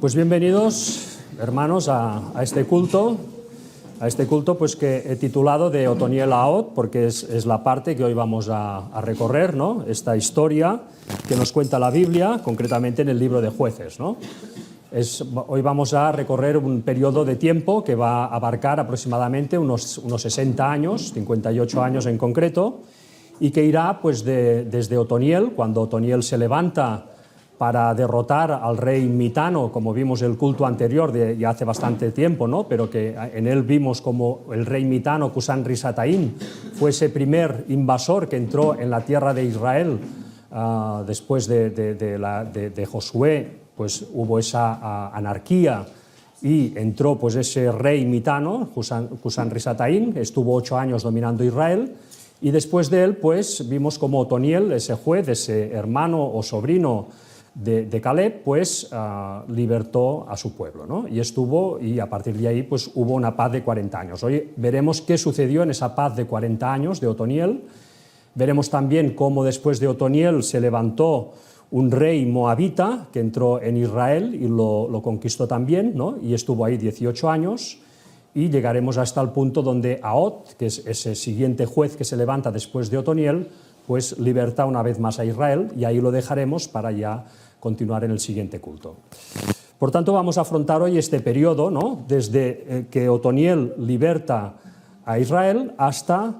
Pues bienvenidos, hermanos, a este culto pues que he titulado de Otoniel a Od, porque es la parte que hoy vamos a recorrer, ¿no? Esta historia que nos cuenta la Biblia, concretamente en el libro de Jueces, ¿no? Hoy vamos a recorrer un periodo de tiempo que va a abarcar aproximadamente unos 60 años, 58 años en concreto, y que irá pues desde Otoniel, cuando Otoniel se levanta para derrotar al rey Mitano, como vimos el culto anterior de ya hace bastante tiempo, ¿no? Pero que en él vimos como el rey Mitano, Cusán-Risataín, fue ese primer invasor que entró en la tierra de Israel después de Josué. Pues hubo esa anarquía y entró pues ese rey Mitano, Cusán-Risataín, estuvo 8 años dominando Israel, y después de él pues vimos como Otoniel, ese juez, ese hermano o sobrino de Caleb, pues libertó a su pueblo, ¿no? Y a partir de ahí pues hubo una paz de 40 años. Hoy veremos qué sucedió en esa paz de 40 años de Otoniel. Veremos también cómo después de Otoniel se levantó un rey moabita que entró en Israel y lo conquistó también, ¿no? Y estuvo ahí 18 años, y llegaremos hasta el punto donde Ahod, que es ese siguiente juez que se levanta después de Otoniel, pues liberta una vez más a Israel, y ahí lo dejaremos para ya continuar en el siguiente culto. Por tanto, vamos a afrontar hoy este periodo, ¿no? Desde que Otoniel liberta a Israel hasta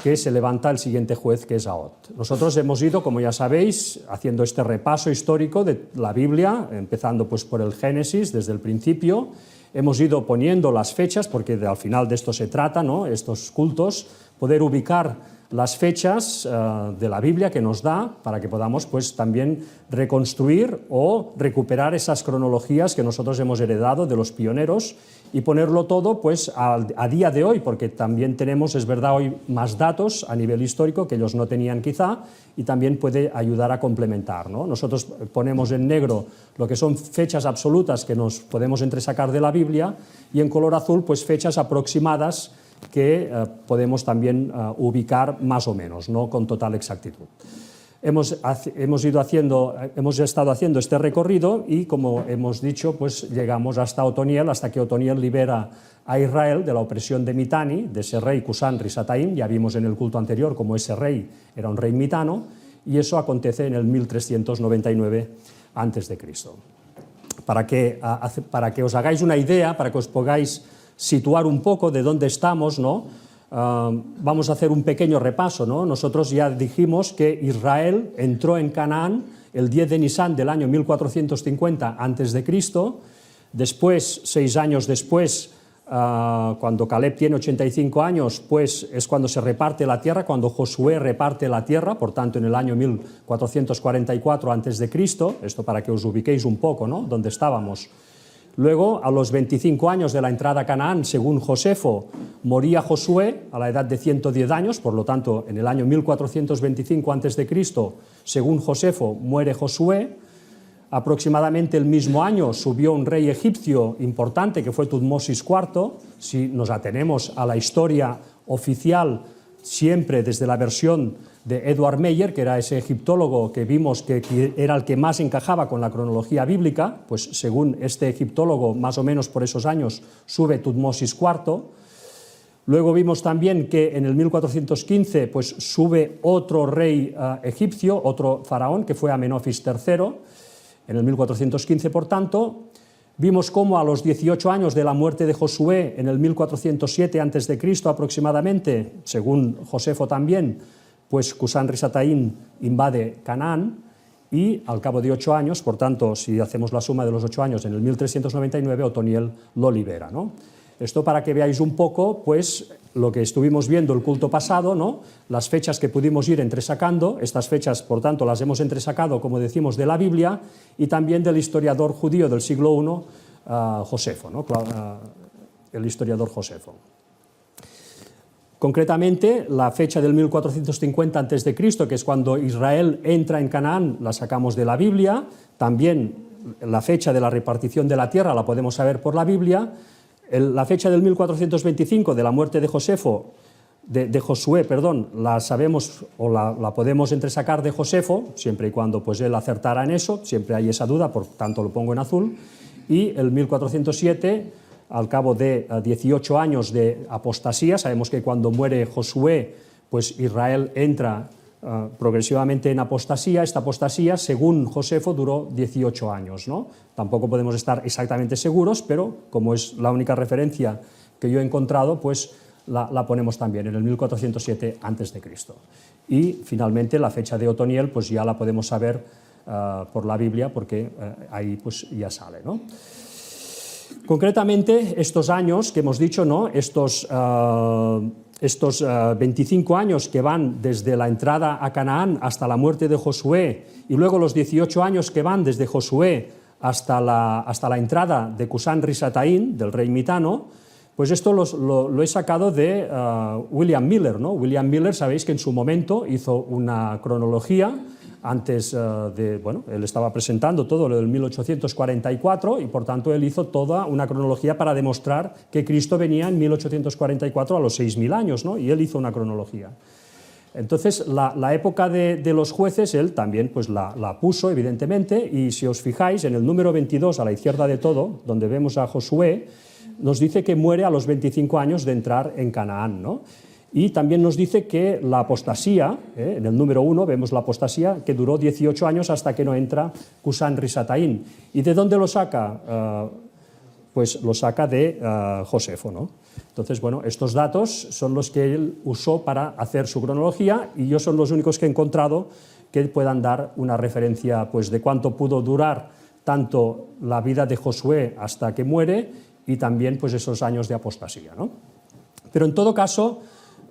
que se levanta el siguiente juez, que es Ahod. Nosotros hemos ido, como ya sabéis, haciendo este repaso histórico de la Biblia, empezando pues por el Génesis, desde el principio. Hemos ido poniendo las fechas, porque al final de esto se trata, ¿no? Estos cultos, poder ubicar las fechas de la Biblia que nos da para que podamos pues también reconstruir o recuperar esas cronologías que nosotros hemos heredado de los pioneros y ponerlo todo pues a día de hoy, porque también tenemos, es verdad, hoy más datos a nivel histórico que ellos no tenían quizá, y también puede ayudar a complementar, ¿no? Nosotros ponemos en negro lo que son fechas absolutas que nos podemos entresacar de la Biblia, y en color azul pues fechas aproximadas que podemos también ubicar más o menos, no con total exactitud. Hemos estado haciendo este recorrido y, como hemos dicho, pues llegamos hasta Otoniel, hasta que Otoniel libera a Israel de la opresión de Mitani, de ese rey Cusán-Risataín. Ya vimos en el culto anterior cómo ese rey era un rey mitano, y eso acontece en el 1399 a.C. Para que os hagáis una idea, para que os pongáis situar un poco de dónde estamos, ¿no? Vamos a hacer un pequeño repaso, ¿no? Nosotros ya dijimos que Israel entró en Canaán el 10 de Nisán del año 1450 a.C. Después, 6 años después, cuando Caleb tiene 85 años, pues es cuando se reparte la tierra, cuando Josué reparte la tierra, por tanto en el año 1444 a.C., esto para que os ubiquéis un poco, ¿no? Dónde estábamos. Luego, a los 25 años de la entrada a Canaán, según Josefo, moría Josué a la edad de 110 años, por lo tanto, en el año 1425 a.C., según Josefo, muere Josué. Aproximadamente el mismo año subió un rey egipcio importante, que fue Tutmosis IV. Si nos atenemos a la historia oficial, siempre desde la versión de Edward Meyer, que era ese egiptólogo que vimos que era el que más encajaba con la cronología bíblica, pues según este egiptólogo, más o menos por esos años, sube Tutmosis IV. Luego vimos también que en el 1415 pues sube otro rey egipcio, otro faraón, que fue Amenofis III, en el 1415, por tanto. Vimos cómo a los 18 años de la muerte de Josué, en el 1407 a.C. aproximadamente, según Josefo también, pues Cusán-Risataín invade Canaán, y al cabo de 8 años, por tanto, si hacemos la suma de los 8 años, en el 1399, Otoniel lo libera, ¿no? Esto para que veáis un poco pues lo que estuvimos viendo el culto pasado, ¿no? Las fechas que pudimos ir entresacando. Estas fechas, por tanto, las hemos entresacado, como decimos, de la Biblia y también del historiador judío del siglo I, Josefo, ¿no? El historiador Josefo. Concretamente, la fecha del 1450 a.C., que es cuando Israel entra en Canaán, la sacamos de la Biblia. También la fecha de la repartición de la tierra la podemos saber por la Biblia. La fecha del 1425 de la muerte de Josué, la sabemos o la podemos entresacar de Josefo, siempre y cuando pues él acertara en eso, siempre hay esa duda, por tanto lo pongo en azul. y el 1407, al cabo de 18 años de apostasía, sabemos que cuando muere Josué, pues Israel entra progresivamente en apostasía. Esta apostasía, según Josefo, duró 18 años, ¿no? Tampoco podemos estar exactamente seguros, pero como es la única referencia que yo he encontrado, pues la ponemos también en el 1407 a.C. Y finalmente la fecha de Otoniel pues ya la podemos saber por la Biblia, porque ahí pues ya sale, ¿no? Concretamente, estos años que hemos dicho, ¿no? Estos 25 años que van desde la entrada a Canaán hasta la muerte de Josué, y luego los 18 años que van desde Josué hasta la entrada de Cusán Risataín, del rey Mitano, pues esto lo he sacado de William Miller, ¿no? William Miller, sabéis que en su momento hizo una cronología antes él estaba presentando todo lo del 1844 y por tanto él hizo toda una cronología para demostrar que Cristo venía en 1844 a los 6.000 años, ¿no? Y él hizo una cronología. Entonces la época de los jueces él también pues la puso evidentemente, y si os fijáis en el número 22 a la izquierda de todo, donde vemos a Josué, nos dice que muere a los 25 años de entrar en Canaán, ¿no? Y también nos dice que la apostasía, en el número 1 vemos la apostasía que duró 18 años hasta que no entra Cusán Risataín. ¿Y de dónde lo saca? Pues lo saca de Josefo, ¿no? Entonces, bueno, estos datos son los que él usó para hacer su cronología, y yo son los únicos que he encontrado que puedan dar una referencia pues, de cuánto pudo durar tanto la vida de Josué hasta que muere y también pues, esos años de apostasía, ¿no? Pero en todo caso,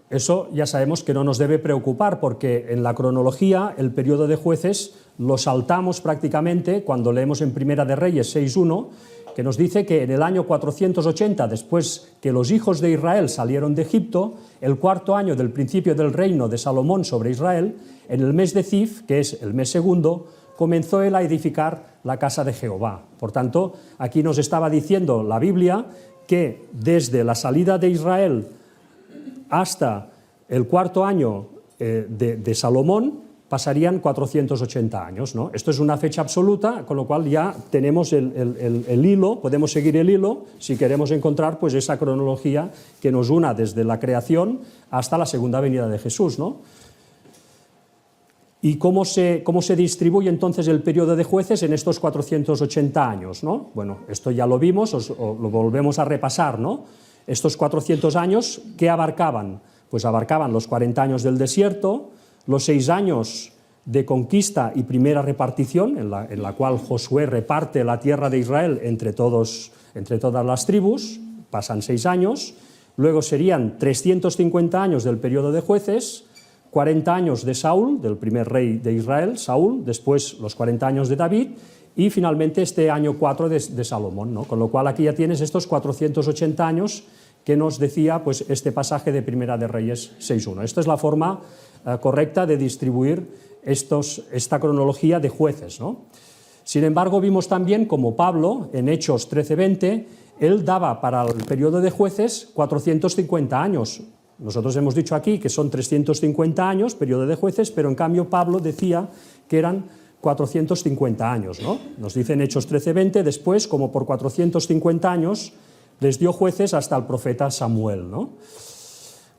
eso ya sabemos que no nos debe preocupar, porque en la cronología el periodo de jueces lo saltamos prácticamente cuando leemos en Primera de Reyes 6.1, que nos dice que en el año 480, después que los hijos de Israel salieron de Egipto, el cuarto año del principio del reino de Salomón sobre Israel, en el mes de Zif, que es el mes segundo, comenzó él a edificar la casa de Jehová. Por tanto, aquí nos estaba diciendo la Biblia que desde la salida de Israel hasta el cuarto año de Salomón pasarían 480 años, ¿no? Esto es una fecha absoluta, con lo cual ya tenemos el hilo, podemos seguir el hilo si queremos encontrar pues, esa cronología que nos una desde la creación hasta la segunda venida de Jesús, ¿no? ¿Y cómo se distribuye entonces el periodo de jueces en estos 480 años, ¿no? Bueno, esto ya lo vimos, lo volvemos a repasar, ¿no? Estos 400 años, ¿qué abarcaban? Pues abarcaban los 40 años del desierto, los 6 años de conquista y primera repartición, en la cual Josué reparte la tierra de Israel entre todas las tribus, pasan 6 años, luego serían 350 años del periodo de jueces, 40 años de Saúl, del primer rey de Israel, Saúl, después los 40 años de David, y finalmente este año 4 de Salomón, ¿no? Con lo cual aquí ya tienes estos 480 años que nos decía pues, este pasaje de Primera de Reyes 6.1. Esta es la forma correcta de distribuir esta cronología de jueces, ¿no? Sin embargo, vimos también como Pablo, en Hechos 13:20, él daba para el periodo de jueces 450 años. Nosotros hemos dicho aquí que son 350 años, periodo de jueces, pero en cambio Pablo decía que eran 450 años, ¿no? Nos dice en Hechos 13:20, después, como por 450 años, les dio jueces hasta el profeta Samuel, ¿no?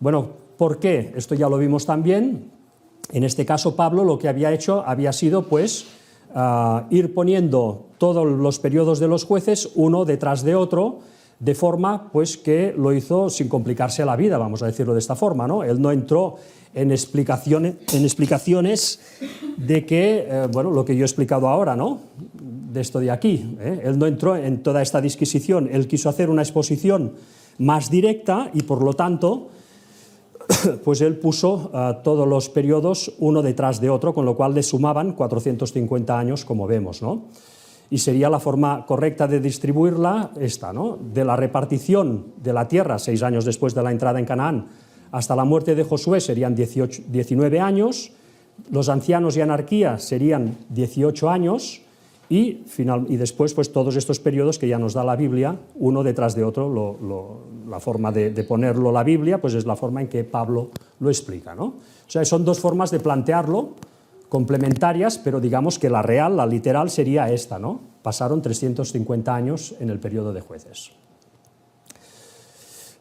Bueno, ¿por qué? Esto ya lo vimos también. En este caso, Pablo lo que había hecho había sido, pues, ir poniendo todos los periodos de los jueces uno detrás de otro, de forma pues, que lo hizo sin complicarse la vida, vamos a decirlo de esta forma, ¿no? Él no entró en explicaciones de que, bueno, lo que yo he explicado ahora, ¿no? De esto de aquí, Él no entró en toda esta disquisición, él quiso hacer una exposición más directa y por lo tanto, pues él puso todos los periodos uno detrás de otro, con lo cual le sumaban 450 años, como vemos, ¿no? Y sería la forma correcta de distribuirla esta, ¿no? De la repartición de la tierra, 6 años después de la entrada en Canaán, hasta la muerte de Josué serían 19 años, los ancianos y anarquía serían 18 años, y después pues, todos estos periodos que ya nos da la Biblia, uno detrás de otro, la forma de ponerlo la Biblia, pues es la forma en que Pablo lo explica, ¿no? O sea, son dos formas de plantearlo, complementarias, pero digamos que la real, la literal, sería esta, ¿no? pasaron 350 años en el periodo de jueces.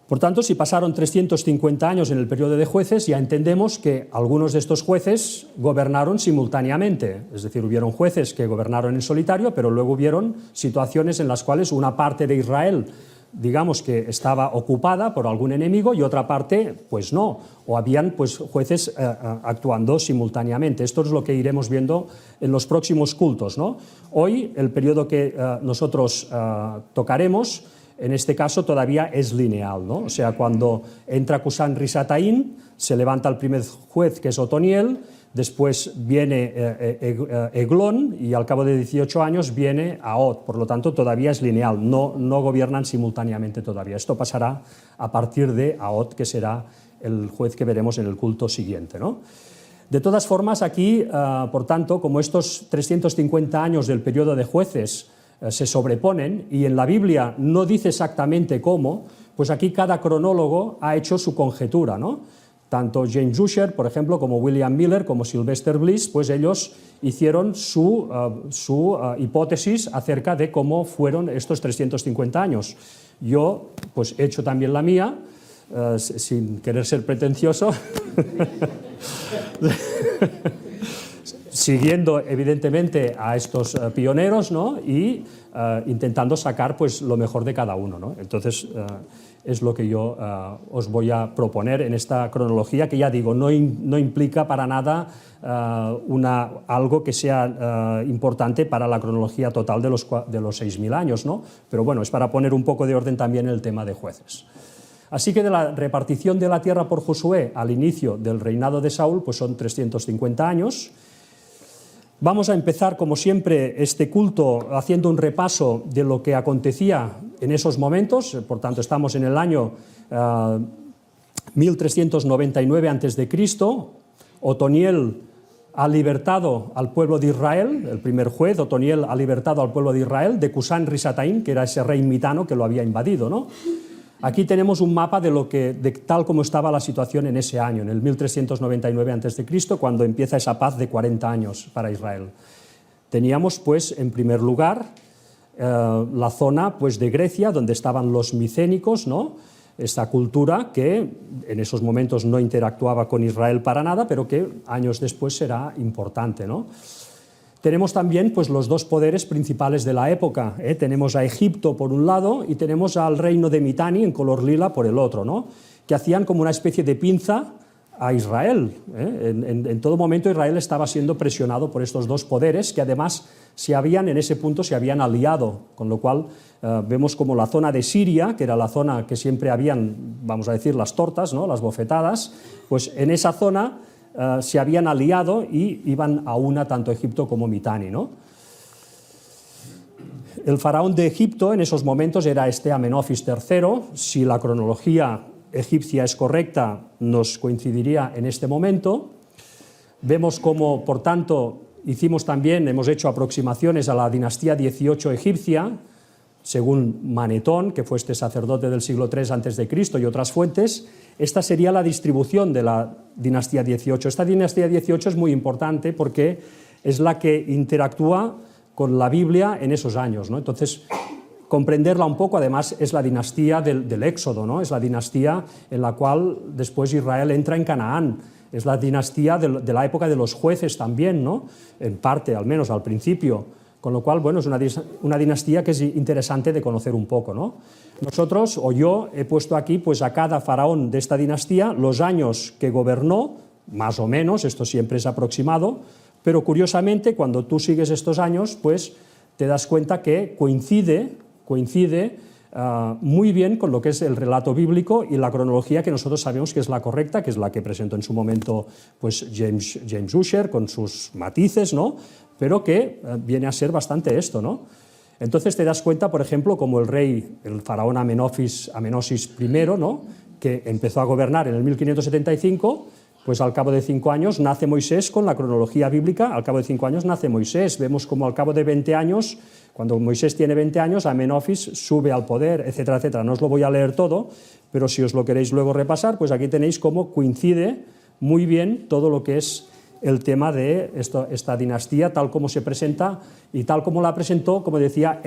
Por tanto, si pasaron 350 años en el periodo de jueces, ya entendemos que algunos de estos jueces gobernaron simultáneamente. Es decir, hubieron jueces que gobernaron en solitario, pero luego hubieron situaciones en las cuales una parte de Israel, digamos que estaba ocupada por algún enemigo y otra parte, pues no, o habían pues jueces actuando simultáneamente. Esto es lo que iremos viendo en los próximos cultos, ¿no? Hoy, el periodo que nosotros tocaremos, en este caso todavía es lineal, ¿no? O sea, cuando entra Cushan Risataín, se levanta el primer juez, que es Otoniel, después viene Eglón y al cabo de 18 años viene Ahod. Por lo tanto, todavía es lineal, no gobiernan simultáneamente todavía. Esto pasará a partir de Ahod, que será el juez que veremos en el culto siguiente, ¿no? De todas formas, aquí, por tanto, como estos 350 años del periodo de jueces se sobreponen y en la Biblia no dice exactamente cómo, pues aquí cada cronólogo ha hecho su conjetura, ¿no? Tanto James Ussher, por ejemplo, como William Miller, como Sylvester Bliss, pues ellos hicieron su hipótesis acerca de cómo fueron estos 350 años. Yo, pues, he hecho también la mía, sin querer ser pretencioso, siguiendo evidentemente a estos pioneros, ¿no? Y intentando sacar pues lo mejor de cada uno, ¿no? Entonces es lo que yo os voy a proponer en esta cronología, que ya digo, no implica para nada algo que sea importante para la cronología total de los 6.000 años, ¿no? Pero bueno, es para poner un poco de orden también en el tema de jueces. Así que de la repartición de la tierra por Josué al inicio del reinado de Saúl, pues son 350 años. Vamos a empezar, como siempre, este culto haciendo un repaso de lo que acontecía en esos momentos. Por tanto, estamos en el año 1399 a.C. Otoniel ha libertado al pueblo de Israel, el primer juez, Otoniel ha libertado al pueblo de Israel de Cushan Risataín, que era ese rey mitano que lo había invadido, ¿no? Aquí tenemos un mapa de tal como estaba la situación en ese año, en el 1399 a.C., cuando empieza esa paz de 40 años para Israel. Teníamos, pues, en primer lugar, la zona pues, de Grecia, donde estaban los micénicos, ¿no? Esta cultura que en esos momentos no interactuaba con Israel para nada, pero que años después será importante, ¿no? Tenemos también pues, los dos poderes principales de la época, ¿eh? Tenemos a Egipto por un lado y tenemos al reino de Mitanni en color lila por el otro, ¿no? Que hacían como una especie de pinza a Israel, ¿eh? En todo momento Israel estaba siendo presionado por estos dos poderes que además en ese punto se habían aliado, con lo cual vemos como la zona de Siria, que era la zona que siempre habían, vamos a decir, las tortas, ¿no? Las bofetadas, pues en esa zona se habían aliado y iban a una tanto Egipto como Mitanni, ¿no? El faraón de Egipto en esos momentos era Amenofis III. Si la cronología egipcia es correcta, nos coincidiría en este momento. Vemos cómo, por tanto, hemos hecho aproximaciones a la dinastía 18 egipcia, según Manetón, que fue este sacerdote del siglo III a.C. y otras fuentes. Esta sería la distribución de la dinastía 18. Esta dinastía 18 es muy importante porque es la que interactúa con la Biblia en esos años, ¿no? Entonces, comprenderla un poco, además, es la dinastía del Éxodo, ¿no? Es la dinastía en la cual después Israel entra en Canaán. Es la dinastía de la época de los jueces también, ¿no? En parte, al menos al principio. Con lo cual, bueno, es una dinastía que es interesante de conocer un poco, ¿no? Nosotros, o yo, he puesto aquí pues, a cada faraón de esta dinastía los años que gobernó, más o menos, esto siempre es aproximado, pero curiosamente, cuando tú sigues estos años, pues te das cuenta que coincide muy bien con lo que es el relato bíblico y la cronología que nosotros sabemos que es la correcta, que es la que presentó en su momento pues, James Ussher, con sus matices, ¿no? Pero que viene a ser bastante esto, ¿no? Entonces te das cuenta, por ejemplo, como el faraón Amenofis I, ¿no? Que empezó a gobernar en el 1575, pues al cabo de 5 años nace Moisés con la cronología bíblica, al cabo de 5 años nace Moisés. Vemos como al cabo de 20 años, cuando Moisés tiene 20 años, Amenofis sube al poder, etcétera, etcétera. No os lo voy a leer todo, pero si os lo queréis luego repasar, pues aquí tenéis cómo coincide muy bien todo lo que es el tema de esta dinastía tal como se presenta y tal como la presentó, como decía,